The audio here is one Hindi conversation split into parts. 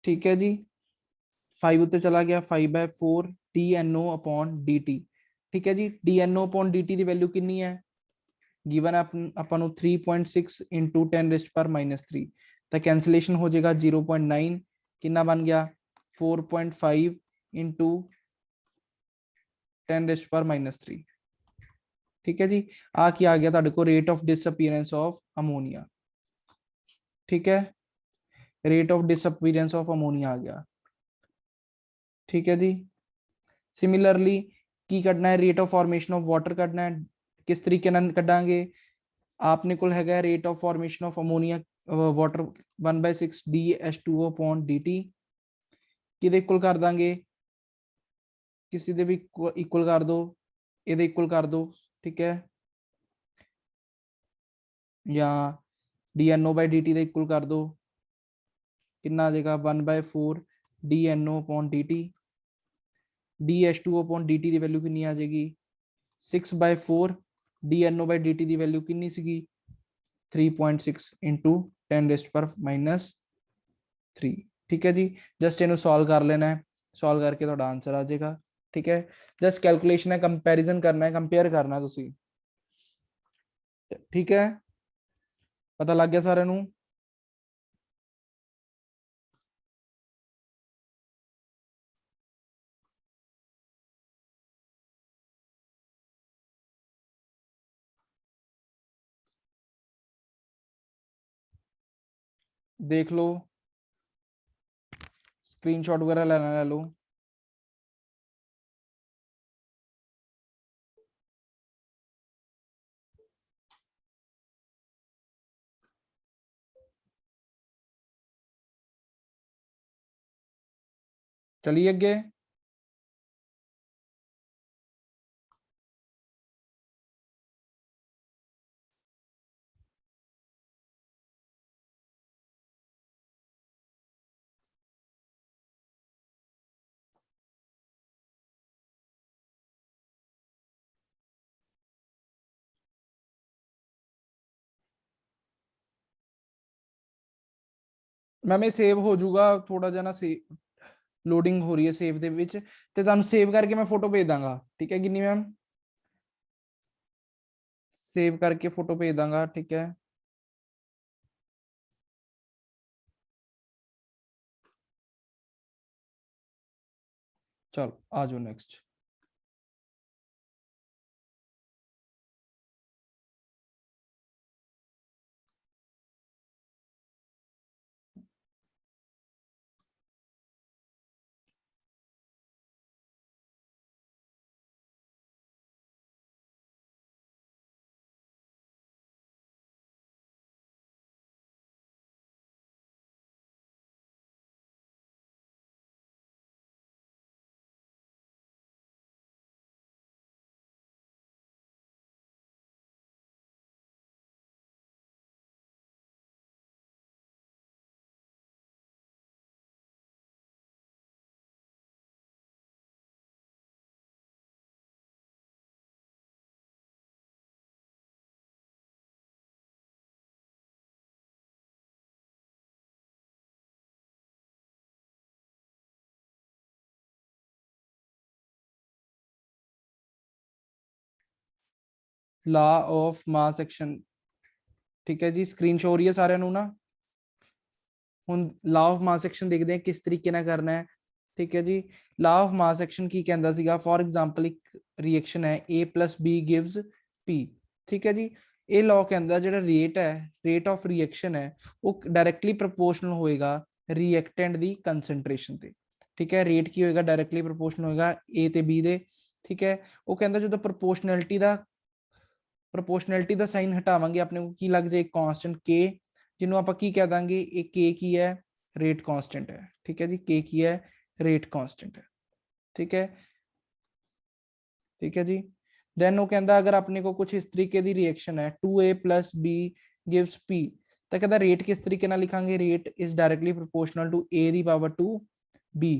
ठीक है जी, 5 उत्ते चला गया, 5/4 DNO अपॉन dt। ठीक है जी, DNO अपॉन dt की वैल्यू कितनी है, गिवन अपन 3.6 इंटू 10⁻³ तो कैंसलेशन हो जाएगा 0.9, कितना बन गया 4.5 इंटू 10⁻³। ठीक है जी, आ क्या आ गया ਤੁਹਾਡੇ को rate of disappearance of ammonia. ठीक है, rate of disappearance of ammonia आ गया। ठीक है जी, सिमिलरली की करना है, rate of formation of water करना है, किस तरीके ਨਾਲ ਕੱਢਾਂਗੇ, आपने को है rate of formation of ammonia water 1/6 DH2O upon dt किदे इक्वल कर देंगे, किसी दे भी इक्वल कर दो, ये इक्वल कर दो। ठीक है, या DNO/dt दे इक्वल कर दो, कितना आ जाएगा 1/4 DNO upon dt, DH2O upon dt की वैल्यू कितनी आ जाएगी 6/4 DNO/dt की वैल्यू कितनी सी 3.6 इंटू 10⁻³ ठीक है जी, जस्ट इन्हें सॉल्व कर लेना है, सॉल्व करके तो आंसर आ जाएगा। ठीक है, जस्ट कैलकुलेशन है, कंपैरिजन करना है, कंपेयर करना है तुसी। ठीक है, पता लग गया सारे नू। देख लो, स्क्रीनशॉट वगैरह लेना ले लो। चलिए अगे, मैम ये सेव हो जाऊगा थोड़ा जना से, लोडिंग हो रही है सेव ਦੇ ਵਿੱਚ ਤੇ ਤੁਹਾਨੂੰ सेव करके मैं फोटो भेज दूंगा। ठीक है गिन्नी मैम, सेव करके फोटो भेज दूंगा। ठीक है, चलो आ जाओ next. La of mass action. ठीक है जी, स्क्रीन शो हो रही है सारे ना। ਹੁਣ ਲਾ ਆਫ ਮਾਸ ਐਕਸ਼ਨ ਦੇਖਦੇ ਹਾਂ ਕਿਸ ਤਰੀਕੇ ਨਾਲ ਕਰਨਾ ਹੈ। ਠੀਕ ਹੈ ਜੀ, ਲਾ ਆਫ ਮਾਸ ਐਕਸ਼ਨ ਕੀ ਕਹਿੰਦਾ ਸੀਗਾ, ਫੋਰ ਐਗਜ਼ਾਮਪਲ ਇੱਕ ਰਿਐਕਸ਼ਨ ਹੈ A + B ਗਿਵਸ P। ਠੀਕ ਹੈ ਜੀ, ਇਹ ਲਾਅ ਕਹਿੰਦਾ ਜਿਹੜਾ ਰੇਟ ਹੈ, ਰੇਟ ਆਫ ਰਿਐਕਸ਼ਨ ਹੈ, ਉਹ ਡਾਇਰੈਕਟਲੀ ਪ੍ਰੋਪੋਰਸ਼ਨਲ ਹੋਏਗਾ ਰਿਐਕਟੈਂਟ ਦੀ ਕੰਸੈਂਟ੍ਰੇਸ਼ਨ ਤੇ। ਠੀਕ ਹੈ, ਰੇਟ ਕੀ ਹੋਏਗਾ, ਡਾਇਰੈਕਟਲੀ ਪ੍ਰੋਪੋਰਸ਼ਨਲ ਹੋਏਗਾ A ਤੇ B ਦੇ। ਠੀਕ ਹੈ, ਉਹ ਕਹਿੰਦਾ ਜਦੋਂ ਪ੍ਰੋਪੋਰਸ਼ਨੈਲਿਟੀ ਦਾ ਸਾਈਨ ਹਟਾਵਾਂਗੇ ਆਪਣੇ को ਕੀ ਲੱਗ ਜਾਏ ਕਾਂਸਟੈਂਟ K, ਜਿਹਨੂੰ ਆਪਾਂ ਕੀ ਕਹਿ ਦਾਂਗੇ, ਇਹ K ਕੀ ਹੈ, रेट कांस्टेंट है। ठीक है जी, K की है, रेट कांस्टेंट है। ठीक है, ठीक है जी, देन वो कहता अगर अपने को कुछ इस तरीके की रिएक्शन है 2A + B गिव्स P, तो कहता रेट किस तरीके ना लिखांगे, rate is directly proportional to A दी पावर टू B।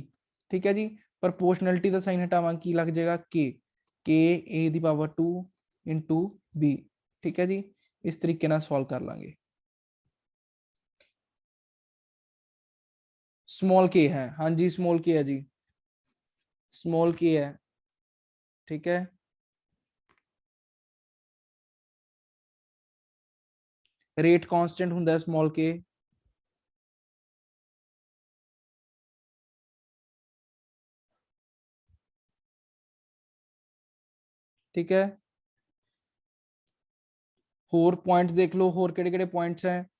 ठीक है जी, प्रोपोर्शनलिटी का साइन हटावा की लग जाएगा K A दी पावर 2 इंटू B। ठीक है जी, इस तरीके ना सॉल्व कर लांगे। स्मॉल के है, हाँ जी स्मॉल के है जी, स्मॉल के है, ठीक है। रेट कांस्टेंट हुंदा है स्मॉल के, ठीक है। होर पॉइंट्स देख लो, होर केड़े-केड़े पॉइंट्स हैं।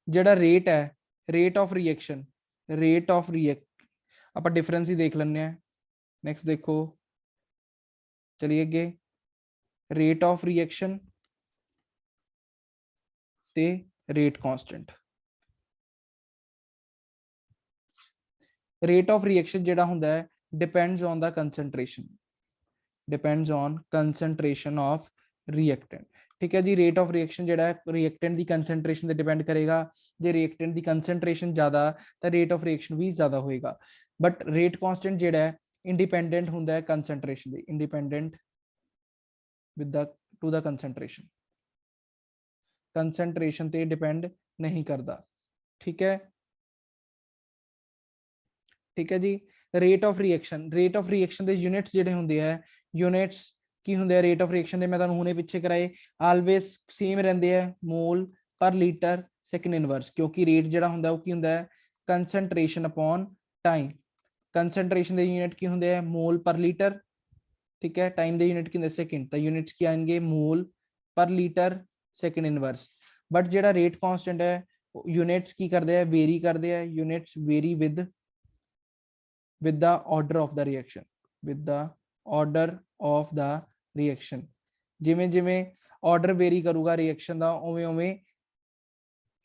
जेड़ा रेट है, rate of reaction, rate of react आप डिफरेंस ही देख लेने हैं। नेक्स्ट देखो, चलिए अगे, रेट ऑफ रिएक्शन ते rate constant. Rate of reaction जेड़ा हुंदा है depends on the concentration, depends on concentration of reactant, ठीक है जी। रेट ऑफ रिएक्शन जेड़ा है रिएक्टेंट दी कंसंट्रेशन ते डिपेंड करेगा, जे रिएक्टेंट दी कंसंट्रेशन ज्यादा तो रेट ऑफ रिएक्शन भी ज्यादा होएगा। बट रेट कांस्टेंट जेड़ा है इंडिपेंडेंट हुंदा है concentration they, independent with the two the concentration, concentration ते डिपेंड नहीं करता, ठीक है। ठीक है जी। रेट ऑफ रिएक्शन ਦੇ यूनिट्स ਜਿਹੜੇ ਹੁੰਦੇ ਆ यूनिट्स ਕੀ ਹੁੰਦੇ ਆ रेट ऑफ रिएक्शन ਦੇ, ਮੈਂ ਤੁਹਾਨੂੰ ਹੁਣੇ ਪਿੱਛੇ ਕਰਾਏ, ਆਲਵੇਸ ਸੇਮ ਰਹਿੰਦੇ ਆ, mall per litre second inverse, ਕਿਉਂਕਿ ਰੇਟ ਜਿਹੜਾ ਹੁੰਦਾ ਉਹ ਕੀ ਹੁੰਦਾ ਹੈ ਕੰਸੈਂਟ੍ਰੇਸ਼ਨ ਅਪਨ ਟਾਈਮ। ਕੰਸੈਂਟ੍ਰੇਸ਼ਨ ਦੇ यूनिट ਕੀ ਹੁੰਦੇ ਆ ਮੋਲ ਪਰ ਲੀਟਰ, ठीक है। टाइम ਦੇ यूनिट ਕੀ ਹੁੰਦੇ ਸੈਕਿੰਡ, ਤਾਂ यूनिट्स ਕੀ ਆਣਗੇ mole per litre second inverse. But ਜਿਹੜਾ ਰੇਟ ਕਾਂਸਟੈਂਟ ਹੈ यूनिट्स ਕੀ ਕਰਦੇ ਆ ਵੇਰੀ ਕਰਦੇ ਆ, units vary with the order of the reaction, with the order of the reaction, ਜਿਵੇਂ ਜਿਵੇਂ order vary ਕਰੂਗਾ reaction ਦਾ ਉਵੇਂ ਉਵੇਂ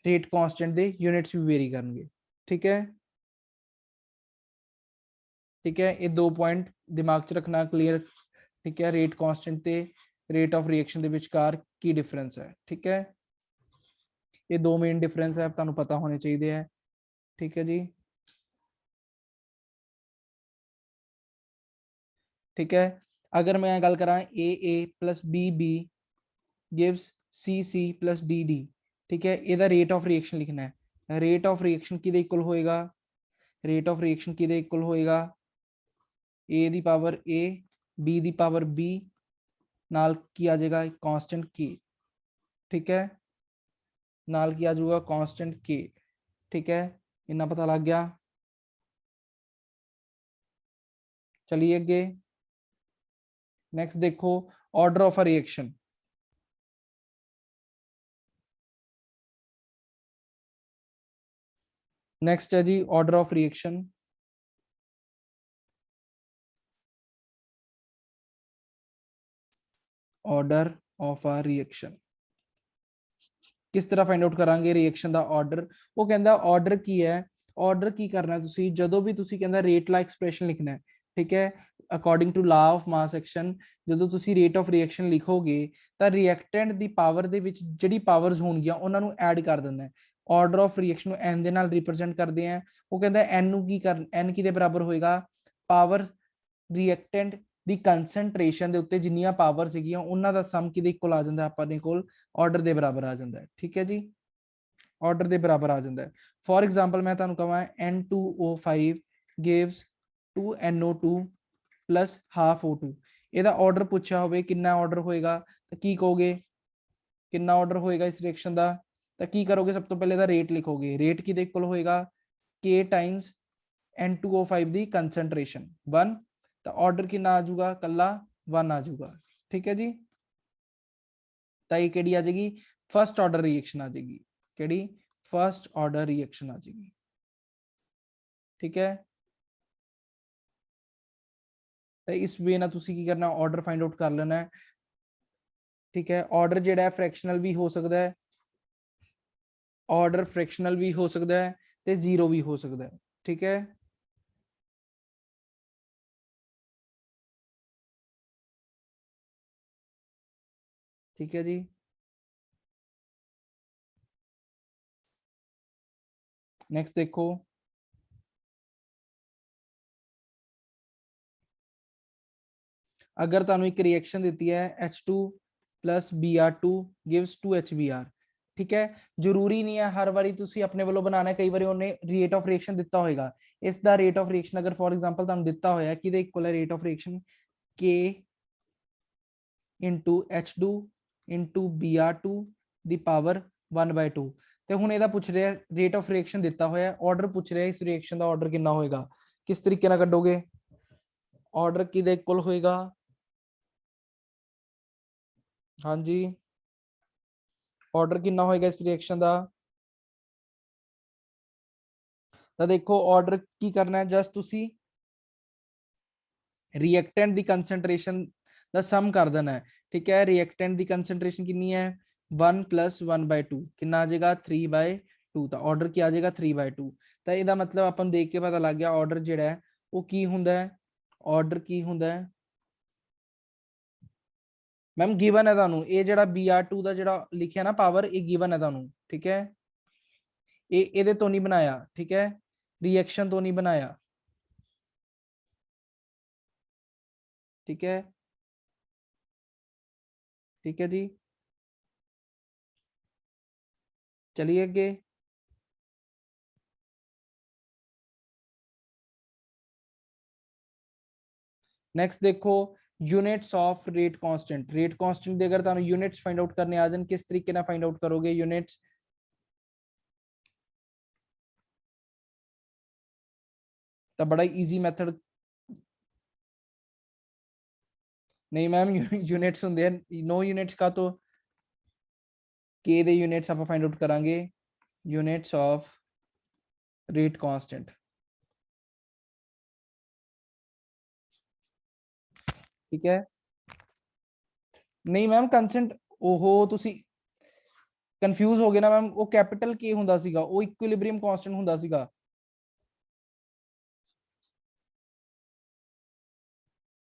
rate constant ਦੇ units ਵੀ vary ਕਰਨਗੇ, ठीक है। ठीक है, ये दो पॉइंट दिमाग च रखना क्लियर, ठीक है। रेट कांस्टेंट ते रेट ऑफ रिएक्शन दे विचकार की डिफरेंस है, ठीक है। ये दो मेन डिफरेंस है तुहानू पता होने चाहिए है, ठीक है जी। ठीक है, अगर मैं गल करा A plus B gives C plus D, ठीक है। ਇਹਦਾ रेट ऑफ रिएक्शन लिखना है, रेट ऑफ रिएक्शन किहदे इक्वल होएगा, रेट ऑफ रिएक्शन किहदे इक्वल होएगा ए दी पावर ए बी दी पावर बी नाल की आ जाएगा कांस्टेंट के, ठीक है, नाल की आ जाऊगा कांस्टेंट के, ठीक है। इतना पता लग गया। चलिए अगे नेक्स्ट देखो, order of a reaction. Next है जी order of reaction. Order of a reaction किस तरह फाइंड आउट करांगे रिएक्शन दा ऑर्डर। वो कहंदा ऑर्डर की है, ऑर्डर की करना है तुसी जदों भी तुसी कहंदा रेट ला एक्सप्रेशन लिखना है, ठीक है। According to law of mass action जदों तुसी रेट ऑफ रिएक्शन लिखोगे ਤਾਂ ਰਿਐਕਟੈਂਟ ਦੀ ਪਾਵਰ ਦੇ ਵਿੱਚ ਜਿਹੜੀ ਪਾਵਰਸ ਹੋਣਗੀਆਂ ਉਹਨਾਂ ਨੂੰ ਐਡ ਕਰ ਦਿੰਦਾ ਹੈ। ਆਰਡਰ ਆਫ ਰਿਐਕਸ਼ਨ ਨੂੰ n ਦੇ ਨਾਲ ਰਿਪਰੈਜ਼ੈਂਟ ਕਰਦੇ ਆ। ਉਹ ਕਹਿੰਦਾ n ਨੂੰ ਕੀ ਕਰ n ਕਿਹਦੇ ਬਰਾਬਰ ਹੋਏਗਾ ਪਾਵਰ ਰਿਐਕਟੈਂਟ ਦੀ ਕੰਸੈਂਟ੍ਰੇਸ਼ਨ ਦੇ ਉੱਤੇ ਜਿੰਨੀਆਂ ਪਾਵਰ ਸੀਗੀਆਂ ਉਹਨਾਂ ਦਾ ਸਮ ਕਿਹਦੇ ਇਕੁਅਲ ਆ ਜਾਂਦਾ ਆਪਣੇ ਕੋਲ ਆਰਡਰ ਦੇ ਬਰਾਬਰ ਆ ਜਾਂਦਾ ਹੈ, ਠੀਕ ਹੈ ਜੀ। ਆਰਡਰ ਦੇ ਬਰਾਬਰ ਆ ਜਾਂਦਾ ਹੈ। ਫੋਰ ਐਗਜ਼ਾਮਪਲ ਮੈਂ ਤੁਹਾਨੂੰ ਕਹਾਂ N2O5 gives 2NO2 plus half O2, ਇਹਦਾ ਆਰਡਰ ਪੁੱਛਿਆ ਹੋਵੇ ਕਿੰਨਾ ਆਰਡਰ ਹੋਏਗਾ ਤਾਂ ਕੀ ਕਹੋਗੇ ਕਿੰਨਾ ਆਰਡਰ ਹੋਏਗਾ ਇਸ ਰਿਐਕਸ਼ਨ ਦਾ, ਤਾਂ ਕੀ ਕਰੋਗੇ ਸਭ ਤੋਂ ਪਹਿਲੇ ਦਾ ਰੇਟ ਲਿਖੋਗੇ। ਰੇਟ ਕਿਹਦੇ ਇਕੁਅਲ ਹੋਏਗਾ K ਟਾਈਮਸ N2O5 ਦੀ ਕੰਸੈਂਟ੍ਰੇਸ਼ਨ 1, ਤਾਂ ਆਰਡਰ ਕਿੰਨਾ ਆ ਜਾਊਗਾ ਕੱਲਾ 1 ਆ ਜਾਊਗਾ, ठीक है जी। ਤਾਂ ਇਹ ਕਿਹੜੀ ਆ ਜਾਏਗੀ फर्स्ट ऑर्डर रिएक्शन आ जाएगी, केड़ी फर्स्ट ऑर्डर रिएक्शन आ जाएगी, ठीक है। तो इस वे ना तुसी की करना ऑर्डर फाइंड आउट कर लेना है, ठीक है। ऑर्डर जेड़ा है फ्रैक्शनल भी हो सकता है, ऑर्डर फ्रैक्शनल भी हो सकता है ते जीरो भी हो सकता है, ठीक है। ठीक है जी। नेक्स्ट देखो, अगर तुहानू एक रिएक्शन दी है H2 plus Br2 gives 2HBr, ठीक है, जरूरी नहीं है हर वारी ਤੁਸੀਂ ਆਪਣੇ ਵੱਲੋਂ ਬਣਾਣਾ ਹੈ, ਕਈ ਵਾਰੀ ਉਹਨੇ ਰੇਟ ਆਫ ਰਿਐਕਸ਼ਨ ਦਿੱਤਾ ਹੋਏਗਾ। ਇਸ ਦਾ ਰੇਟ ਆਫ ਰਿਐਕਸ਼ਨ ਅਗਰ ਫੋਰ ਐਗਜ਼ਾਮਪਲ ਤੁਹਾਨੂੰ ਦਿੱਤਾ ਹੋਇਆ ਕਿਹਦੇ ਇਕੁਅਲ ਹੈ rate of reaction K into H2 into Br2 the power 1/2 ਤੇ ਹੁਣ ਇਹਦਾ ਪੁੱਛ ਰਿਹਾ ਰੇਟ ਆਫ ਰਿਐਕਸ਼ਨ ਦਿੱਤਾ ਹੋਇਆ, ਆਰਡਰ ਪੁੱਛ ਰਿਹਾ ਇਸ ਰਿਐਕਸ਼ਨ ਦਾ ਆਰਡਰ ਕਿੰਨਾ ਹੋਏਗਾ, ਕਿਸ ਤਰੀਕੇ ਨਾਲ ਕੱਢੋਗੇ ਆਰਡਰ ਕਿਹਦੇ ਇਕੁਅਲ ਹੋਏਗਾ। ਹਾਂਜੀ ਆਰਡਰ ਕਿੰਨਾ ਹੋਏਗਾ ਇਸ ਰਿਐਕਸ਼ਨ ਦਾ, ਤਾਂ ਦੇਖੋ ਆਰਡਰ ਕੀ ਕਰਨਾ ਹੈ, ਜਸਟ ਤੁਸੀਂ ਰਿਐਕਟੈਂਟ ਦੀ ਕੰਸੈਂਟ੍ਰੇਸ਼ਨ ਦਾ ਸਮ ਕਰ ਦੇਣਾ ਹੈ। ਠੀਕ ਹੈ, ਰਿਐਕਟੈਂਟ ਦੀ ਕੰਸੈਂਟ੍ਰੇਸ਼ਨ ਕਿੰਨੀ ਹੈ 1 + 1/2 ਕਿੰਨਾ ਆ ਜਾਏਗਾ 3/2, ਤਾਂ ਆਰਡਰ ਕੀ ਆ ਜਾਏਗਾ 3/2। ਤਾਂ ਇਹਦਾ ਮਤਲਬ ਆਪਾਂ ਨੂੰ ਦੇਖ ਕੇ ਪਤਾ ਲੱਗ ਗਿਆ ਆਰਡਰ ਜਿਹੜਾ ਹੈ ਉਹ ਕੀ ਹੁੰਦਾ ਹੈ, ਆਰਡਰ ਕੀ ਹੁੰਦਾ ਹੈ ਮੈਮ ਗਿਵਨ ਹੈ ਤੁਹਾਨੂੰ, ਇਹ ਜਿਹੜਾ Br2 ਦਾ ਜਿਹੜਾ ਲਿਖਿਆ ਨਾ ਪਾਵਰ ਇਹ ਗਿਵਨ ਹੈ ਤੁਹਾਨੂੰ। ਠੀਕ ਹੈ, ਇਹ ਇਹਦੇ ਤੋਂ ਨਹੀਂ ਬਣਾਇਆ, ਠੀਕ ਹੈ ਰਿਐਕਸ਼ਨ ਤੋਂ ਨਹੀਂ ਬਣਾਇਆ। ठीक है, ठीक है जी, चलिए आगे। नेक्स्ट देखो units of rate constant, rate constant दे अगर तुहानू यूनिट्स फाइंड आउट करने आ जान किस तरीके ना फाइंड आउट करोगे यूनिट्स, तो बड़ा इजी मेथड नहीं मैम यूनिट्स होंगे नो यूनिट्स का तो के दे यूनिट्स आप फाइंड आउट करांगे यूनिट्स ऑफ रेट कांस्टेंट। ठीक है, नहीं मैम कंसेंट ओहो तुसी कंफ्यूज हो गए ना मैम, वो कैपिटल के हुंदा सीगा वो इक्विलिब्रियम कांस्टेंट हुंदा सीगा।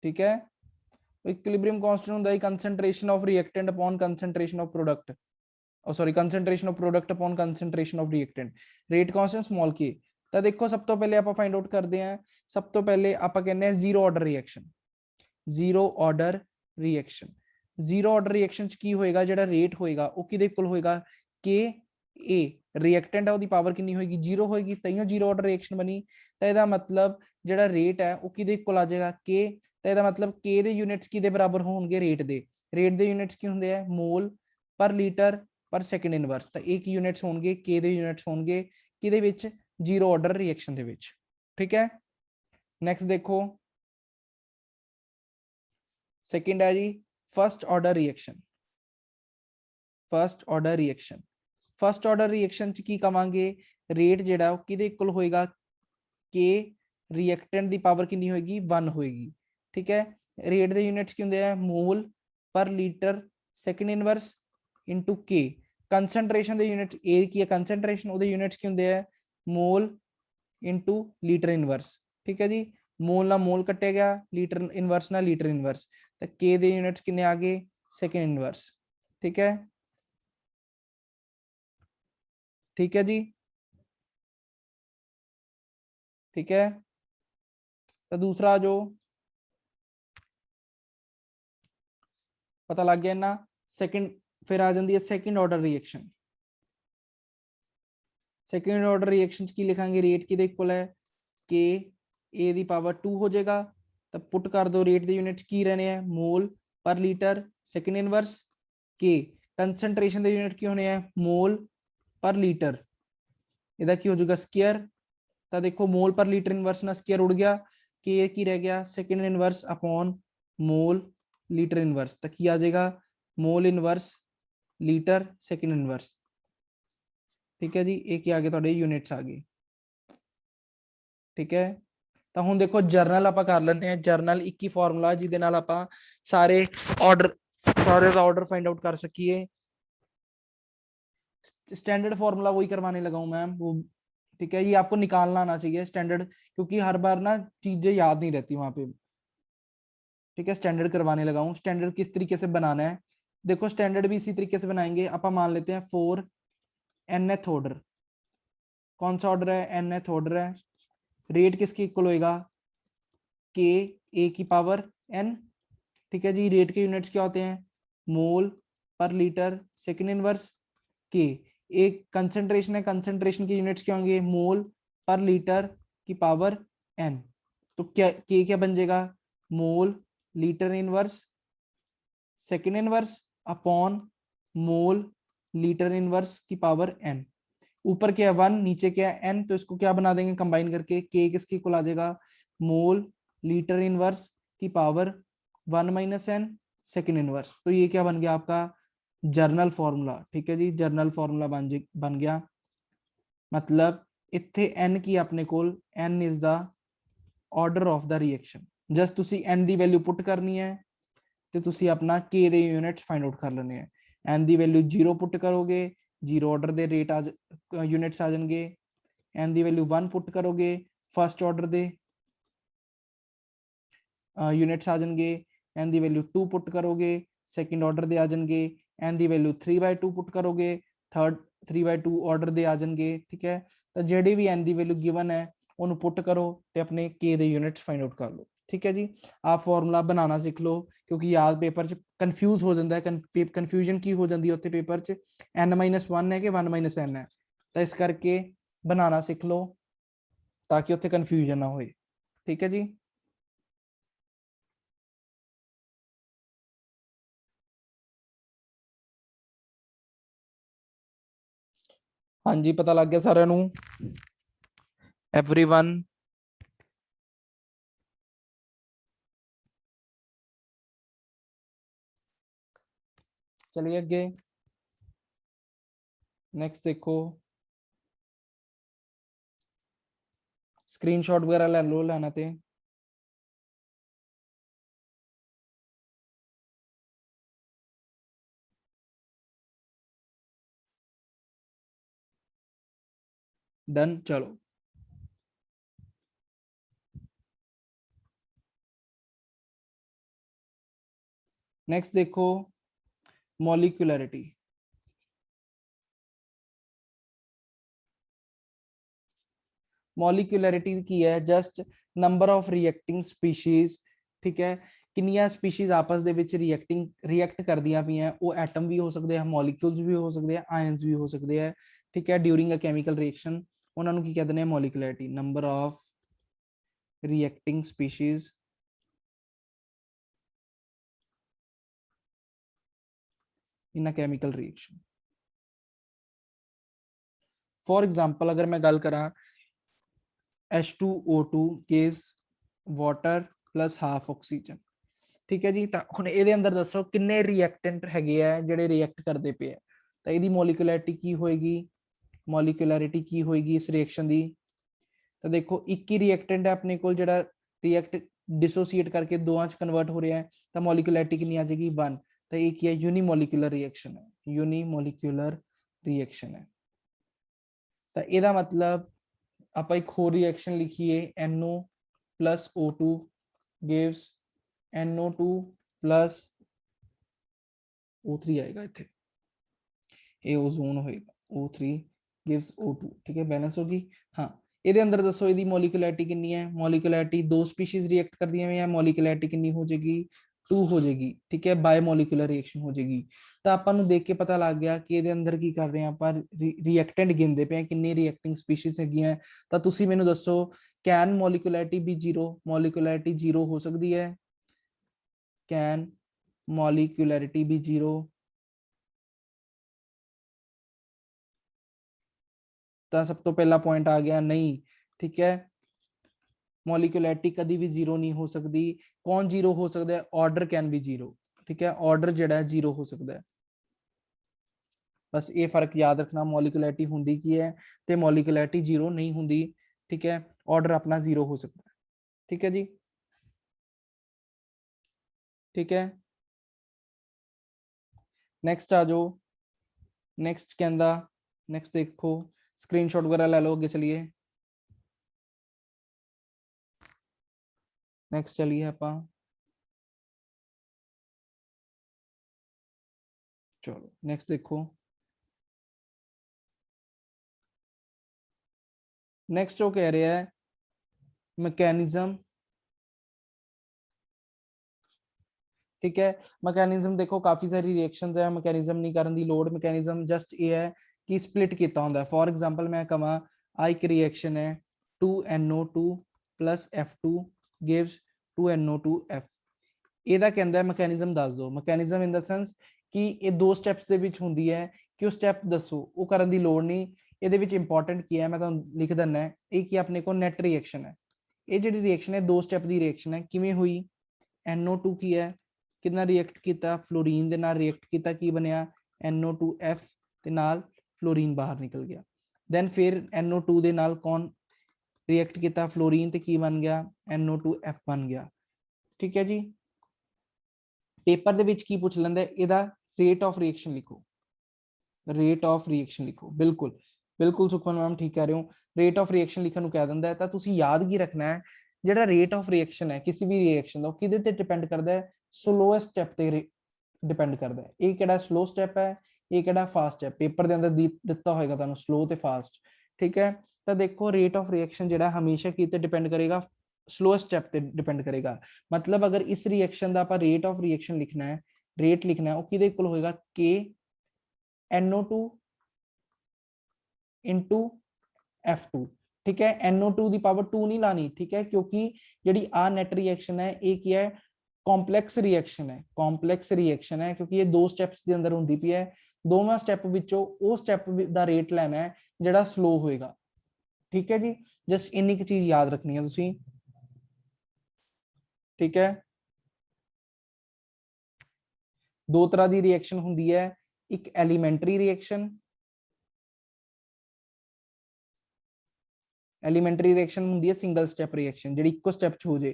ठीक है, इक्विलिब्रियम कांस्टेंट ਹੁੰਦਾ ਹੈ concentration of reactant upon concentration of product, oh sorry concentration of product upon concentration of reactant, rate constant small k। ਤਾਂ ਦੇਖੋ ਸਭ ਤੋਂ ਪਹਿਲੇ ਆਪਾਂ ਫਾਈਂਡ ਆਊਟ ਕਰਦੇ ਹਾਂ, ਸਭ ਤੋਂ ਪਹਿਲੇ ਆਪਾਂ ਕਹਿੰਦੇ ਹਾਂ zero order reaction, zero order reaction, zero order reaction ਚ ਕੀ ਹੋਏਗਾ ਜਿਹੜਾ ਰੇਟ ਹੋਏਗਾ ਉਹ ਕਿਹਦੇ ਇਕੁਅਲ ਹੋਏਗਾ k a ਰਿਐਕਟੈਂਟ ਹੈ ਉਹਦੀ ਪਾਵਰ ਕਿੰਨੀ ਹੋਏਗੀ ਜ਼ੀਰੋ ਹੋਏਗੀ ਤਈਓ ਜ਼ੀਰੋ ਆਰਡਰ ਰਿਐਕਸ਼ਨ ਬਣੀ। ਤਾਂ ਇਹਦਾ ਮਤਲਬ ਜਿਹੜਾ ਰੇਟ ਹੈ ਉਹ ਕਿਹਦੇ ਇਕੁਅਲ ਆ ਜਾਏਗਾ k, ਤਾਂ ਇਹਦਾ ਮਤਲਬ k ਦੇ ਯੂਨਿਟਸ ਕਿਹਦੇ ਬਰਾਬਰ ਹੋਣਗੇ ਰੇਟ ਦੇ, ਰੇਟ ਦੇ ਯੂਨਿਟਸ ਕੀ ਹੁੰਦੇ ਆ ਮੋਲ ਪਰ ਲੀਟਰ ਪਰ ਸੈਕਿੰਡ ਇਨਵਰਸ, ਤਾਂ ਇੱਕ ਯੂਨਿਟਸ ਹੋਣਗੇ k ਦੇ ਯੂਨਿਟਸ ਹੋਣਗੇ ਕਿਹਦੇ ਵਿੱਚ ਜ਼ੀਰੋ ਆਰਡਰ ਰਿਐਕਸ਼ਨ ਦੇ ਵਿੱਚ। ਠੀਕ ਹੈ, ਨੈਕਸਟ ਦੇਖੋ ਸੈਕਿੰਡ ਹੈ ਜੀ first order reaction, first order reaction, first order reaction ਚ ਕੀ ਕਵਾਂਗੇ ਰੇਟ ਜਿਹੜਾ ਉਹ ਕਿਹਦੇ ਇਕੁਅਲ ਹੋਏਗਾ k ਰਿਐਕਟੈਂਟ ਦੀ ਪਾਵਰ ਕਿੰਨੀ ਹੋਏਗੀ 1 ਹੋਏਗੀ। ठीक है, रेट दे यूनिट्स की होंगे मोल पर लीटर सेकंड इनवर्स इनटू के, कंसंट्रेशन दे यूनिट ए की है कंसंट्रेशन ओदे यूनिट्स की होंगे मोल इनटू लीटर इनवर्स। ठीक है जी, मोल ना मोल कटे गया लीटर इनवर्स ना लीटर इनवर्स, तो के दे यूनिट्स कितने आ गए सेकंड इनवर्स। ठीक है, ठीक है जी, ठीक है, तो दूसरा जो पता लग गया ना सेकंड, फिर आ जाती है second order reaction, second order reaction की लिखांगे रेट किहदे इक्वल है के ए दी पावर 2 हो जाएगा, तो पुट कर दो रेट दे यूनिट्स की रहने हैं मोल पर लीटर सेकंड इनवर्स के, कंसंट्रेशन दे यूनिट की होने हैं मोल पर लीटर, इहदा की हो जाएगा स्क्वायर, तो देखो मोल पर लीटर इनवर्स ना स्क्वायर उड़ गया के की रह गया second inverse upon mole litre inverse, तो की आ जाएगा मोल इनवर्स लीटर सेकंड इनवर्स। ठीक है जी, एक ही आ गए तुहाडे यूनिट्स आ गए। ठीक है, तो हुण देखो जर्नल आप कर लेंगे हैं, जर्नल एक ही फॉर्मूला जिहदे नाल आपां सारे ऑर्डर फाइंड आउट कर सकीए। स्टैंडर्ड फॉर्मूला वही करवाने लगाऊं मैम वो, ठीक है ये आपको निकालना आना चाहिए स्टैंडर्ड, क्योंकि हर बार ना चीजें याद नहीं रहती वहां पे। ठीक है, स्टैंडर्ड करवाने लगा हूँ, स्टैंडर्ड किस तरीके से बनाना है देखो, स्टैंडर्ड भी इसी तरीके से बनाएंगे। आप मान लेते हैं 4 nth ऑर्डर, कौन सा ऑर्डर है nth ऑर्डर है, रेट किसके इक्वल होएगा के ए की पावर n। ठीक है जी, रेट के यूनिट्स क्या होते हैं मोल पर लीटर सेकंड इनवर्स के, एक कंसंट्रेशन है, कंसंट्रेशन के यूनिट्स क्या होंगे, मोल पर लीटर की पावर n। तो क्या के क्या बन जाएगा, mole litre inverse second inverse upon mole litre inverse की पावर n। ऊपर क्या है 1, नीचे क्या है n, तो इसको क्या बना देंगे कंबाइन करके, k किसकी इक्वल आ जाएगा, मोल लीटर इनवर्स की power 1 minus n second inverse. तो ये क्या बन गया आपका जर्नल फॉर्मूला। ठीक है जी, जर्नल फॉर्मूला बन गया। मतलब इत्थे n की अपने कोल, n is the order of the reaction. Just तुसी n ਦੀ ਵੈਲਿਊ ਪੁੱਟ ਕਰਨੀ ਹੈ ਤੇ ਤੁਸੀਂ ਆਪਣਾ k ਦੇ ਯੂਨਿਟਸ ਫਾਈਂਡ ਆਊਟ ਕਰ ਲੈਣੇ ਆ। n ਦੀ ਵੈਲਿਊ 0 ਪੁੱਟ ਕਰੋਗੇ, 0 ਆਰਡਰ ਦੇ ਰੇਟ ਆ ਯੂਨਿਟਸ ਆ ਜਾਣਗੇ। n ਦੀ ਵੈਲਿਊ 1 ਪੁੱਟ ਕਰੋਗੇ, ਫਸਟ ਆਰਡਰ ਦੇ यूनिट्स आ जाएंगे। n ਦੀ वैल्यू 2 पुट करोगे, सेकंड ऑर्डर दे आ जाएंगे। n ਦੀ वैल्यू 3/2 पुट करोगे, थर्ड 3/2 ऑर्डर दे आ जाएंगे। ठीक है, तो ਜਿਹੜੀ भी n ਦੀ वैल्यू गिवन है ਉਹਨੂੰ ਪੁੱਟ ਕਰੋ ਤੇ ਆਪਣੇ k ਦੇ ਯੂਨਿਟਸ ਫਾਈਂਡ ਆਊਟ ਕਰ ਲਓ। ਠੀਕ ਹੈ ਜੀ, ਆਪ ਫਾਰਮੂਲਾ ਬਣਾਉਣਾ ਸਿੱਖ ਲਓ, ਕਿਉਂਕਿ ਯਾਦ ਪੇਪਰ 'ਚ ਕਨਫਿਊਜ਼ ਹੋ ਜਾਂਦਾ ਹੈ। ਕਨਫਿਊਜ਼ਨ ਕੀ ਹੋ ਜਾਂਦੀ ਹੈ ਉੱਥੇ ਪੇਪਰ 'ਚ, n-1 ਹੈ ਕਿ 1 - n ਹੈ, ਤਾਂ ਇਸ ਕਰਕੇ ਬਣਾਉਣਾ ਸਿੱਖ ਲਓ ਤਾਂ ਕਿ ਉੱਥੇ ਕਨਫਿਊਜ਼ਨ ਨਾ ਹੋਏ। ਠੀਕ ਹੈ ਜੀ। हाँ जी, पता लग गया सारे नू, एवरीवन। चलिए अगे नेक्स्ट देखो, स्क्रीनशॉट वगैरह ले लो लेना ते। डन, चलो नेक्स्ट देखो, मॉलिक्यूलरिटी। मॉलिक्यूलरिटी की है just number of reacting species. ठीक है, किनिया स्पीशीज आपस ਦੇ ਵਿੱਚ ਰਿਐਕਟ ਕਰਦੀਆਂ ਪਈਆਂ, ਉਹ ਐਟਮ ਵੀ ਹੋ ਸਕਦੇ ਆ, ਮੋਲੀਕਿਊਲਸ ਵੀ ਹੋ ਸਕਦੇ ਆ, ਆਇਨਸ ਵੀ ਹੋ ਸਕਦੇ ਆ। ਠੀਕ ਹੈ, ਡਿਊਰਿੰਗ ਅ ਕੈਮੀਕਲ ਰਿਐਕਸ਼ਨ ਉਹਨਾਂ ਨੂੰ ਕੀ ਕਹਿੰਦੇ ਨੇ, molecularity, number of reacting species in a chemical reaction. For example अगर मैं गल करा, H2O2 gives water plus half oxygen। ठीक है जी, ਤਾਂ ਹੁਣ ਇਹਦੇ ਅੰਦਰ ਦੱਸੋ ਕਿੰਨੇ ਰਿਐਕਟੈਂਟ ਹੈਗੇ ਆ ਜਿਹੜੇ ਰਿਐਕਟ ਕਰਦੇ ਪਏ ਆ, ਤਾਂ ਇਹਦੀ ਮੋਲੀਕੂਲਰਿਟੀ ਕੀ ਹੋਏਗੀ, ਮੋਲੀਕੂਲਰਿਟੀ ਕੀ ਹੋਏਗੀ ਇਸ ਰਿਐਕਸ਼ਨ ਦੀ। ਤਾਂ ਦੇਖੋ ਇੱਕ ਹੀ ਰਿਐਕਟੈਂਟ ਹੈ ਆਪਣੇ ਕੋਲ ਜਿਹੜਾ ਰਿਐਕਟ डिसोसिएट करके दोवां च कन्वर्ट हो रहा है, तो मॉलिक्यूलरिटी कितनी आ जाएगी 1। तो एक ही है यूनिमोलिकुलर रिएक्शन है, यूनिमोलिकुलर रिएक्शन है। तो ਇਹਦਾ मतलब ਆਪਾਂ एक होर रिएक्शन लिखिए, NO plus O2 gives NO2 plus O3 आएगा इथे, ये ओजोन होएगा, O3 gives O2। ठीक है, बैलेंस होगी। हाँ, ਇਹਦੇ ਅੰਦਰ ਦੱਸੋ ਇਹਦੀ ਮੋਲੀਕੂਲਰਿਟੀ ਕਿੰਨੀ ਹੈ, ਮੋਲੀਕੂਲਰਿਟੀ ਦੋ ਸਪੀशीज ਰਿਐਕਟ ਕਰਦੀਆਂ ਹੋਈਆਂ, ਮੋਲੀਕੂਲਰਿਟੀ ਕਿੰਨੀ ਹੋ ਜਾਏਗੀ 2 ਹੋ ਜਾਏਗੀ। ਠੀਕ ਹੈ, ਬਾਇ ਮੋਲੀਕੂਲਰ ਰਿਐਕਸ਼ਨ ਹੋ ਜਾਏਗੀ। ਤਾਂ ਆਪਾਂ ਨੂੰ ਦੇਖ ਕੇ ਪਤਾ ਲੱਗ ਗਿਆ ਕਿ ਇਹਦੇ ਅੰਦਰ ਕੀ ਕਰ ਰਹੇ ਆ ਆਪਾਂ, ਰਿਐਕਟੈਂਟ ਗਿਣਦੇ ਪਏ ਆ ਕਿੰਨੀ ਰਿਐਕਟਿੰਗ ਸਪੀशीज ਹੈਗੀਆਂ। ਤਾਂ ਤੁਸੀਂ ਮੈਨੂੰ ਦੱਸੋ ਕੈਨ ਮੋਲੀਕੂਲਰਿਟੀ ਵੀ 0, ਮੋਲੀਕੂਲਰਿਟੀ 0 ਹੋ ਸਕਦੀ ਹੈ, ਕੈਨ ਮੋਲੀਕੂਲਰਿਟੀ ਵੀ 0। ਤਾਂ ਸਭ ਤੋਂ ਪਹਿਲਾ ਪੁਆਇੰਟ ਆ ਗਿਆ ਨਹੀਂ। ਠੀਕ ਹੈ, ਮੋਲੀਕੂਲਰਿਟੀ ਕਦੀ ਵੀ 0 ਨਹੀਂ ਹੋ ਸਕਦੀ। ਕੌਣ 0 ਹੋ ਸਕਦਾ ਹੈ, ਆਰਡਰ ਕੈਨ ਵੀ 0। ਠੀਕ ਹੈ, ਆਰਡਰ ਜਿਹੜਾ ਹੈ 0 ਹੋ ਸਕਦਾ ਹੈ। ਬਸ ਇਹ ਫਰਕ ਯਾਦ ਰੱਖਣਾ, ਮੋਲੀਕੂਲਰਿਟੀ ਹੁੰਦੀ ਕੀ ਹੈ ਤੇ ਮੋਲੀਕੂਲਰਿਟੀ 0 ਨਹੀਂ ਹੁੰਦੀ। ਠੀਕ ਹੈ, ਆਰਡਰ ਆਪਣਾ 0 ਹੋ ਸਕਦਾ ਹੈ। ਠੀਕ ਹੈ ਜੀ, ठीक है। नेक्स्ट आ जाओ, नेक्स्ट कहता, नेक्स्ट देखो स्क्रीनशॉट वगैरह ले लो, आगे चलिए। नेक्स्ट चलिए आप, चलो नेक्स्ट देखो। नेक्स्ट जो कह रहा है मैकेनिज्म, ठीक है। मैकेनिज्म देखो काफी सारी रिएक्शंस है, मैकेनिज्म नहीं करन दी लोड़, मैकेनिज्म जस्ट ये है कि स्प्लिट किया होंगे। फॉर एग्जांपल मैं कहा आ एक रिएक्शन है 2NO2 plus F2 gives 2NO2F, ਇਹਦਾ ਕਹਿੰਦਾ ਮੈਕੈਨਿਜ਼ਮ ਦੱਸ ਦਿਓ। ਮੈਕੈਨਿਜ਼ਮ ਇਨ ਦਾ ਸੈਂਸ ਕਿ ਇਹ ਦੋ ਸਟੈਪਸ ਦੇ ਵਿੱਚ ਹੁੰਦੀ ਹੈ ਕਿ ਉਹ ਸਟੈਪ ਦੱਸੋ, ਉਹ ਕਰਨ ਦੀ ਲੋੜ ਨਹੀਂ। ਇਹਦੇ ਵਿੱਚ ਇੰਪੋਰਟੈਂਟ ਕੀ ਹੈ ਮੈਂ ਤੁਹਾਨੂੰ ਲਿਖ ਦਿੰਦਾ, ਇਹ ਕਿ ਆਪਣੇ ਕੋਲ ਨੈਟ ਰਿਐਕਸ਼ਨ ਹੈ। ਇਹ ਜਿਹੜੀ ਰਿਐਕਸ਼ਨ ਹੈ ਦੋ ਸਟੈਪ ਦੀ ਰਿਐਕਸ਼ਨ ਹੈ। ਕਿਵੇਂ ਹੋਈ? NO2 ਕੀ ਹੈ, ਕਿੰਨਾ ਰਿਐਕਟ ਕੀਤਾ, ਫਲੋਰੀਨ ਦੇ ਨਾਲ ਰਿਐਕਟ ਕੀਤਾ, ਕੀ ਬਣਿਆ NO2F ਤੇ ਨਾਲ ਫਲੋਰੀਨ ਬਾਹਰ ਨਿਕਲ ਗਿਆ। ਦੈਨ ਫਿਰ NO2 ਦੇ ਨਾਲ ਕੌਣ ਰਿਐਕਟ ਕੀਤਾ, ਫਲੋਰੀਨ, ਤੇ ਕੀ ਬਣ ਗਿਆ NO2F ਬਣ ਗਿਆ। ਠੀਕ ਹੈ ਜੀ। पेपर ਦੇ ਵਿੱਚ ਕੀ ਪੁੱਛ ਲੈਂਦਾ, ਇਹਦਾ ਰੇਟ ਆਫ ਰਿਐਕਸ਼ਨ ਲਿਖੋ, ਰੇਟ ਆਫ ਰਿਐਕਸ਼ਨ ਲਿਖੋ। ਬਿਲਕੁਲ ਬਿਲकुल ਸੁਖਮਨ ਮੈਮ ਠੀਕ ਕਹਿ ਰਹੇ ਹੋ, ਰੇਟ ਆਫ ਰਿਐਕਸ਼ਨ ਲਿਖਣ ਨੂੰ ਕਹਿ ਦਿੰਦਾ ਹੈ। ਤਾਂ ਤੁਸੀਂ ਯਾਦ ਕੀ ਰੱਖਣਾ ਹੈ, ਜਿਹੜਾ ਰੇਟ ਆਫ ਰਿਐਕਸ਼ਨ ਹੈ ਕਿਸੇ ਵੀ ਰਿਐਕਸ਼ਨ ਦਾ, ਉਹ ਕਿਹਦੇ ਤੇ ਡਿਪੈਂਡ ਕਰਦਾ ਹੈ? ਸਲੋਐਸਟ ਸਟੈਪ ਤੇ ਡਿਪੈਂਡ ਕਰਦਾ ਹੈ। ਇਹ ਕਿਹੜਾ ਸਲੋ ਸਟੈਪ ਹੈ, ਇਹ ਕਿਹੜਾ ਫਾਸਟ ਹੈ। ਪੇਪਰ ਦੇ ਅੰਦਰ ਦਿੱਤਾ ਹੋਏਗਾ ਤੁਹਾਨੂੰ ਸਲੋ ਤੇ ਫਾਸਟ। ਠੀਕ ਹੈ। ਤਾਂ ਦੇਖੋ ਰੇਟ ਆਫ ਰਿਐਕਸ਼ਨ ਜਿਹੜਾ ਹਮੇਸ਼ਾ ਕਿਤੇ ਡਿਪੈਂਡ ਕਰੇਗਾ, स्लोएस्ट स्टेप पे डिपेंड करेगा। मतलब अगर इस रिएक्शन का आप रेट ऑफ रिएक्शन लिखना है, रेट लिखना है, वो किदे इक्वल होएगा K NO2 इंटू F2। ठीक है। NO2 की पावर 2 नहीं लानी, ठीक है, क्योंकि जी आ नैट रिएक्शन है ये क्या है, कॉम्पलैक्स रिएक्शन है, कॉम्पलैक्स रिएक्शन है, क्योंकि ये दो स्टेप्स के अंदर होंदी पई है। दोवां स्टेप विचों वो स्टेप का रेट लेना है जिहड़ा स्लो होएगा। ठीक है जी, जस्ट इन्नी की चीज याद रखनी है तुसीं। ठीक है। दो तरह की रिएक्शन होंदी है, एक एलीमेंटरी रिएक्शन, एलीमेंटरी रिएक्शन होंदी है सिंगल स्टेप रिएक्शन जिहड़ी इक्को स्टेप च हो जाए।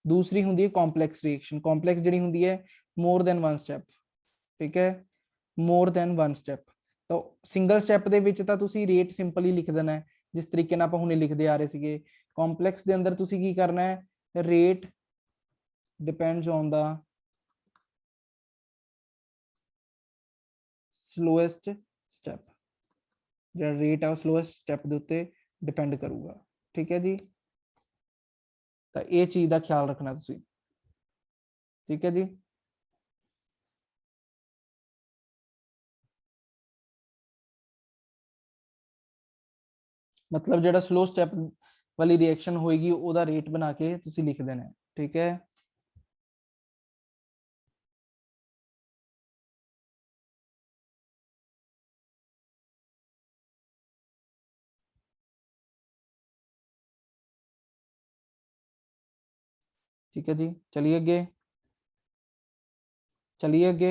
दूसरी होंदी है कॉम्पलैक्स रिएक्शन, कॉम्पलैक्स जिहड़ी होंदी है मोर देन वन स्टेप। ठीक है, मोर देन वन स्टेप। तो सिंगल स्टेप दे विच तां तुसीं रेट सिंपल ही लिख देना है, जिस तरीके नाल आपां हुणे लिखदे आ रहे सीगे। कॉम्पलैक्स दे अंदर तुसीं की करना है, rate depends on the slowest step, जो रेट है स्लोएस्ट स्टेप के उत्ते डिपेंड करूगा। ठीक है जी। तो ये चीज का ख्याल रखना तुसी। ठीक है जी। मतलब जो स्लो स्टेप वाली रिएक्शन होएगी ओदा रेट बना के तुसी लिख देना है। ठीक है। ठीक है जी, चलिए आगे, चलिए आगे।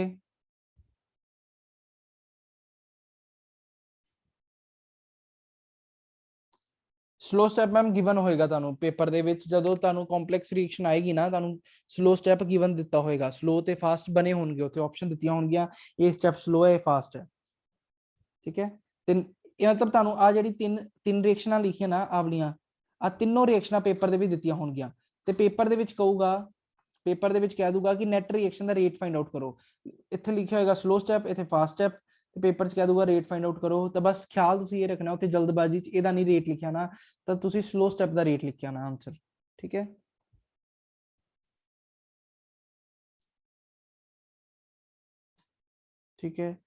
स्लो स्टेप मैम गिवन होएगा तानू पेपर दे विच, जदों तानू कॉम्पलैक्स रिएक्शन आएगी ना, तानू स्लो स्टेप गिवन दिता होएगा, स्लो ते फास्ट बने होंगे, उत्ते ऑप्शन दित्तियां होंगियां, ये स्टेप स्लो है, फास्ट है। ठीक है। ये मतलब तानू आ जिहड़ी तीन तीन रिएक्शनां लिखियां ना आवलियां, आ तीनों रिएक्शनां पेपर दे विच दित्तियां होणगियां, ते पेपर दे विच कहूगा, पेपर दे विच कह दूगा कि नैट रिएक्शन दा रेट फाइंड आउट करो। इत्थे लिखिया होएगा स्लो स्टेप, इत्थे फास्ट स्टेप, ते पेपर च कह दूगा रेट फाइंड आउट करो। तो बस ख्याल तुसीं ये रखना, उत्थे जल्दबाजी च इहदा नहीं रेट लिखिया ना, तो तुसीं स्लो स्टेप दा रेट लिखिया ना आंसर। ठीक है। ठीक है,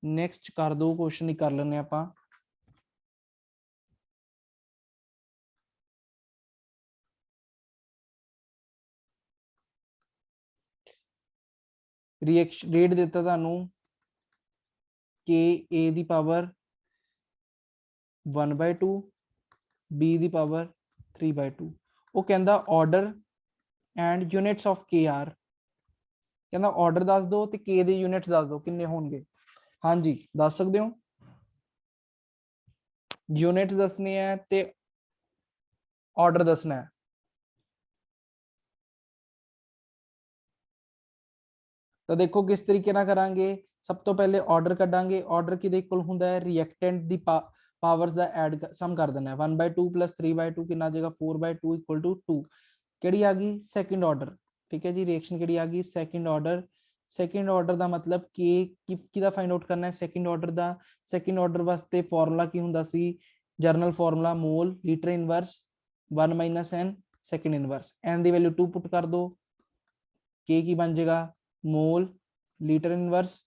नेक्स्ट कर दो क्वेश्चन ही कर लेने आपां। रिएक्शन रेट दिता तुहानू के ए दी पावर 1/2, बी दी पावर 3/2। वो कहता order and units of K R, कहता ऑर्डर दस दो ते के दे यूनिट्स दस दो किन्ने होणगे। हाँ जी, दस सकते हो। यूनिट्स दसने है ते ऑर्डर दसना है। तो देखो किस तरीके ना करांगे। सब तो पहले ऑर्डर कटांगे, ऑर्डर किदे इक्वल हुंदा है, रिएक्टेंट दी पावर्स दा ऐड सम कर देना है। 1/2 प्लस 3/2 कितना आ जाएगा 4/2 इक्वल टू 2। केड़ी आ गई सेकंड ऑर्डर। ठीक है जी, रिएक्शन केड़ी आ गई सेकंड ऑर्डर। सेकंड ऑर्डर दा मतलब के किदा फाइंड आउट करना है, सेकंड ऑर्डर दा। सेकंड ऑर्डर वास्ते फार्मूला की हुंदा सी, general formula mole litre inverse 1 - n second inverse. n दी वैल्यू 2 पुट कर दो, के की बन जाएगा mole litre inverse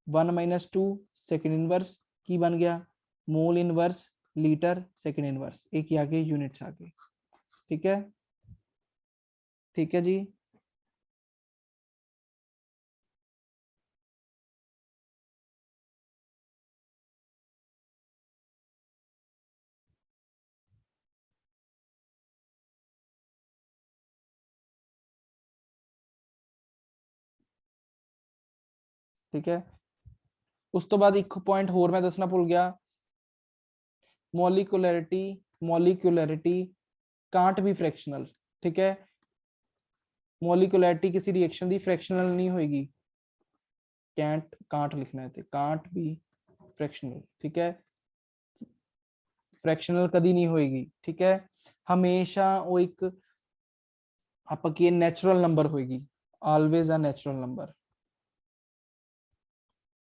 1 - 2 second inverse की बन गया mole inverse litre second inverse, एक आगे यूनिट्स आगे। ठीक है, ठीक है जी। ठीक है, उस तो बाद एक पॉइंट होर मैं दसना भूल गया, molecularity, molecularity can't be fractional. ठीक है, मॉलिक्यूलरिटी किसी रिएक्शन दी फ्रैक्शनल नहीं होगी, कैंट कांट लिखना है, कांट बी फ्रैक्शनल। ठीक है, फ्रैक्शनल कदी नहीं होएगी। ठीक है, हमेशा वो एक आपकी नेचुरल नंबर होएगी, always a natural number,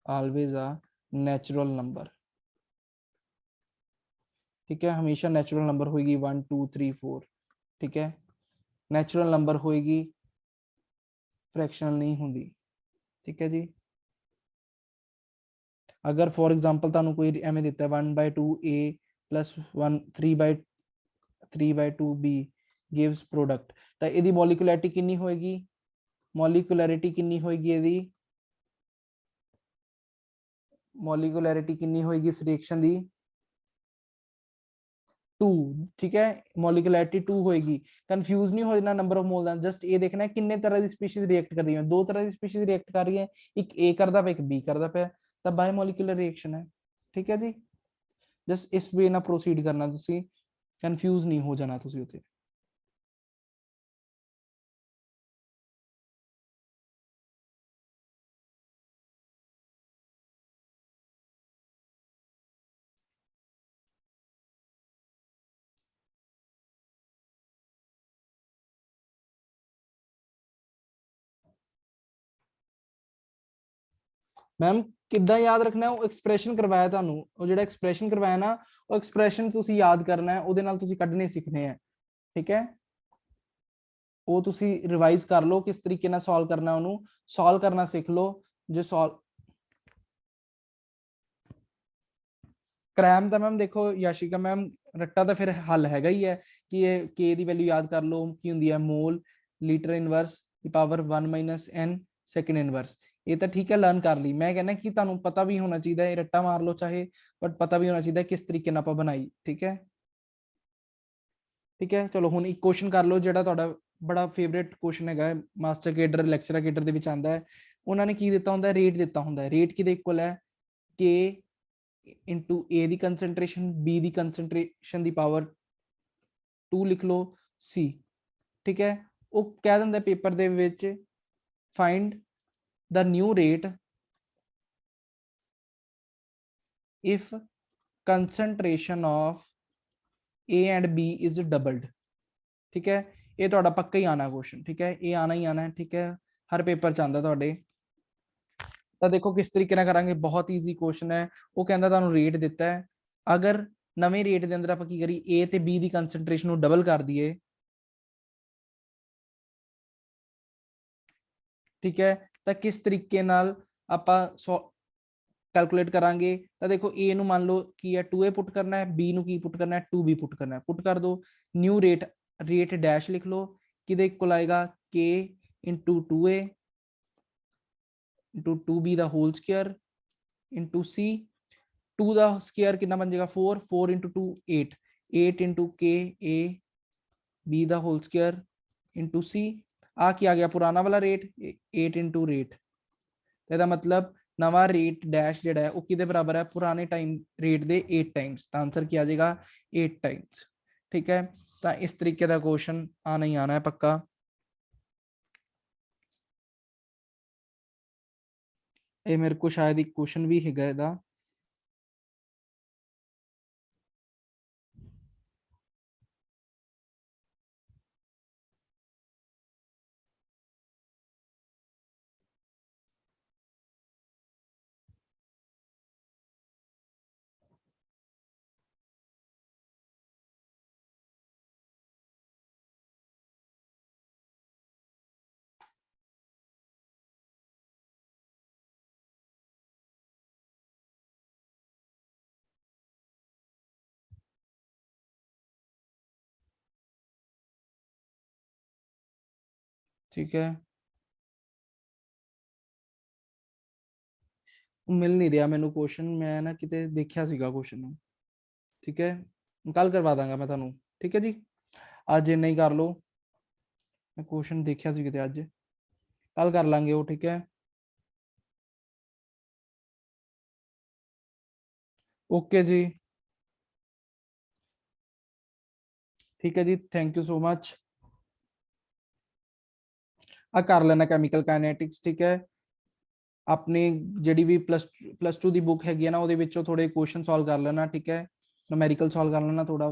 always a natural number. ठीक है, हमेशा नेचुरल नंबर होएगी 1 2 3 4। ठीक है, नेचुरल नंबर होएगी, फ्रैक्शनल नहीं होंगी। ठीक है जी, अगर फॉर एग्जांपल ਤੁਹਾਨੂੰ ਕੋਈ ਐਵੇਂ ਦਿੱਤਾ 1/2 a plus 1 3/2 b gives product, ਤਾਂ ਇਹਦੀ ਮੋਲੀਕੂਲੈਰਿਟੀ ਕਿੰਨੀ ਹੋਏਗੀ, ਮੋਲੀਕੂਲੈਰਿਟੀ ਕਿੰਨੀ ਹੋਏਗੀ ਇਹਦੀ, ਮੋਲੀਕੂਲੈਰਿਟੀ ਕਿੰਨੀ ਹੋਏਗੀ ਇਸ ਰਿਐਕਸ਼ਨ ਦੀ 2। ठीक है, मॉलिक्यूलरिटी 2 होएगी। कंफ्यूज नहीं हो जाना नंबर ऑफ मोल, जस्ट ये देखना है कितने तरह की स्पीशीज रिएक्ट कर रही है, दो तरह की स्पीशीज रिएक्ट कर रही है, एक ए करदा पे एक बी करदा पे, तब बायोमोलिकुलर रिएक्शन है। ठीक है जी, जस्ट इस वे ना प्रोसीड करना, तुसी कंफ्यूज नहीं हो जाना तुसी उते। मैम किद्दां याद रखना है, वो एक्सप्रैशन करवाया ਤੁਹਾਨੂੰ, ਉਹ ਜਿਹੜਾ ਐਕਸਪ੍ਰੈਸ਼ਨ ਕਰਵਾਇਆ ਨਾ, ਉਹ ਐਕਸਪ੍ਰੈਸ਼ਨ ਤੁਸੀਂ ਯਾਦ ਕਰਨਾ ਹੈ, ਉਹਦੇ ਨਾਲ ਤੁਸੀਂ ਕੱਢਣੇ ਸਿੱਖਣੇ ਆ। ਠੀਕ ਹੈ, ਉਹ ਤੁਸੀਂ ਰਿਵਾਈਜ਼ ਕਰ ਲਓ ਕਿਸ ਤਰੀਕੇ ਨਾਲ ਸੋਲਵ ਕਰਨਾ, ਉਹਨੂੰ ਸੋਲਵ ਕਰਨਾ ਸਿੱਖ ਲਓ। ਜੇ ਸੋਲਵ ਕ੍ਰੈਮ ਤਾਂ ਮੈਮ ਦੇਖੋ ਯਾਸ਼ਿਕਾ ਮੈਮ, ਰੱਟਾ ਤਾਂ ਫਿਰ ਹੱਲ ਹੈਗਾ ਹੀ ਹੈ ਕਿ ਇਹ k ਦੀ ਵੈਲਿਊ ਯਾਦ ਕਰ ਲਓ ਕੀ ਹੁੰਦੀ ਹੈ, ਮੋਲ ਲੀਟਰ ਇਨਵਰਸ ਦੀ ਪਾਵਰ 1 - n ਸੈਕਿੰਡ ਇਨਵਰਸ। ਇਹ ਤਾਂ ਠੀਕ ਹੈ, ਲਰਨ ਕਰ ਲਈ। ਮੈਂ ਕਹਿੰਦਾ ਕਿ ਤੁਹਾਨੂੰ ਪਤਾ ਵੀ ਹੋਣਾ ਚਾਹੀਦਾ ਹੈ, ਰੱਟਾ ਮਾਰ ਲਓ ਚਾਹੇ, ਬਟ ਪਤਾ ਵੀ ਹੋਣਾ ਚਾਹੀਦਾ ਕਿਸ ਤਰੀਕੇ ਨਾਲ ਆਪਾਂ ਬਣਾਈ। ਠੀਕ ਹੈ, ਠੀਕ ਹੈ, ਚਲੋ ਹੁਣ ਇੱਕ ਕੁਐਸਚਨ ਕਰ ਲਓ ਜਿਹੜਾ ਤੁਹਾਡਾ ਬੜਾ ਫੇਵਰੇਟ ਕੁਐਸਚਨ ਹੈਗਾ, ਮਾਸਟਰ ਕੇਡਰ ਲੈਕਚਰਰ ਕੇਡਰ ਦੇ ਵਿੱਚ ਆਉਂਦਾ ਹੈ। ਉਹਨਾਂ ਨੇ ਕੀ ਦਿੱਤਾ ਹੁੰਦਾ, ਰੇਟ ਦਿੱਤਾ ਹੁੰਦਾ ਹੈ। ਰੇਟ ਕਿਹਦੇ ਇਕੁਅਲ ਹੈ, k into a the concentration b the concentration the power 2 लिख लो सी। ठीक है, वो कह दिंदा पेपर दे विच find the new rate if concentration of a and b is doubled. ठीक है, ये तो पक्का ही आना क्वेश्चन। ठीक है, ये आना ही आना है। ठीक है, हर पेपर च आंदा तुहाडे। तो देखो किस तरीके ਨਾਲ ਕਰਾਂਗੇ, बहुत ईजी क्वेश्चन है। वो कहता ਤੁਹਾਨੂੰ रेट दिता है, अगर नवे रेट के अंदर आप की करिए ए ते बी की कंसनट्रेशन को डबल कर दिए। ठीक है, तो किस तरीके नाल आपां कैलकुलेट करांगे। तो देखो ए नु मान लो की है 2a पुट करना है, बी नु की पुट करना है 2b पुट करना है, पुट कर दो। न्यू रेट, रेट डैश लिख लो, किदे इक्वल आएगा k into 2a into 2b the whole square into c। 2 का स्क्वायर कितना बन जाएगा 4, 4 into 2 8, 8 into K A B the whole square into C. आ क्या आ गया पुराना वाला रेट 8 इंटू रेट, ਇਹਦਾ मतलब नवा रेट डैश ਜਿਹੜਾ ਹੈ ਉਹ ਕਿਹਦੇ बराबर है, पुराने टाइम रेट ਦੇ 8 टाइम्स। तो आंसर क्या आ जाएगा 8 टाइम्स। ठीक है, तो इस तरीके का क्वेश्चन आना ही आना है पक्का। ये मेरे को शायद एक क्वेश्चन भी हैगा ਇਹਦਾ। ठीक है, ਮਿਲ ਨਹੀਂ ਰਿਹਾ ਮੈਨੂੰ ਕੁਐਸਚਨ, ਮੈਂ ਨਾ ਕਿਤੇ ਦੇਖਿਆ ਸੀਗਾ ਕੁਐਸਚਨ ਨੂੰ। ਠੀਕ ਹੈ, ਕੱਲ ਕਰਵਾ ਦਾਂਗਾ ਮੈਂ ਤੁਹਾਨੂੰ। ਠੀਕ ਹੈ ਜੀ, ਅੱਜ ਇੰਨਾ ਹੀ ਕਰ ਲਓ। ਮੈਂ ਕੁਐਸਚਨ ਦੇਖਿਆ ਸੀ ਕਿਤੇ, ਅੱਜ ਕੱਲ ਕਰ ਲਾਂਗੇ ਉਹ। ਠੀਕ ਹੈ, ਓਕੇ ਜੀ, ठीक है जी, थैंक यू सो मच। आ कर लेना केमिकल काइनेटिक्स। ठीक है, अपनी ਜਿਹੜੀ ਵੀ ਪਲੱਸ 2 ਦੀ ਬੁੱਕ ਹੈਗੀ ਹੈ ਨਾ, ਉਹਦੇ ਵਿੱਚੋਂ ਥੋੜੇ ਕੁਐਸਚਨ ਸੋਲਵ ਕਰ ਲੈਣਾ। ਠੀਕ ਹੈ, ਨੂਮੈਰੀਕਲ ਸੋਲਵ ਕਰ ਲੈਣਾ, ਥੋੜਾ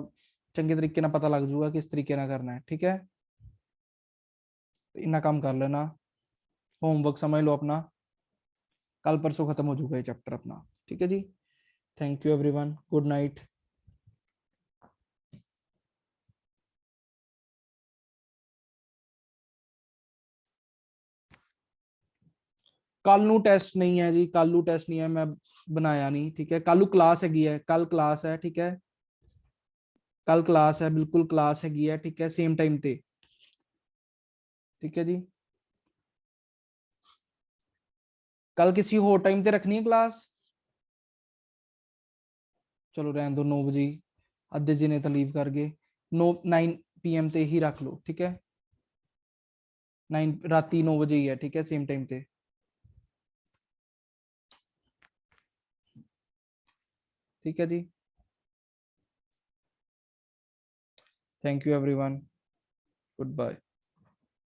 ਚੰਗੇ ਤਰੀਕੇ ਨਾਲ ਪਤਾ ਲੱਗ ਜਾਊਗਾ ਕਿਸ ਤਰੀਕੇ ਨਾਲ ਕਰਨਾ ਹੈ। ਠੀਕ ਹੈ, ਇੰਨਾ ਕੰਮ ਕਰ ਲੈਣਾ, होमवर्क समझ लो अपना, कल परसों खत्म हो जाएगा ये चैप्टर अपना। ठीक है जी, thank you everyone, good night. कल नू टेस्ट नहीं है जी, कल नू टेस्ट नहीं है, मैं बनाया नहीं। ठीक है, कल क्लास हैगी है, कल क्लास है। ठीक है, कल क्लास है, बिल्कुल क्लास हैगी है। ठीक है, सेम टाइम पे। ठीक है जी, कल किसी होर टाइम पे रखनी है क्लास? चलो रहने दो, 9 बजे, अद्धे जने तो लीव कर गए। 9 PM ते ही रख लो। ठीक है, 9 राती 9 बजे ही है। ठीक है, सेम टाइम पे। ठीक है जी, thank you everyone, good bye.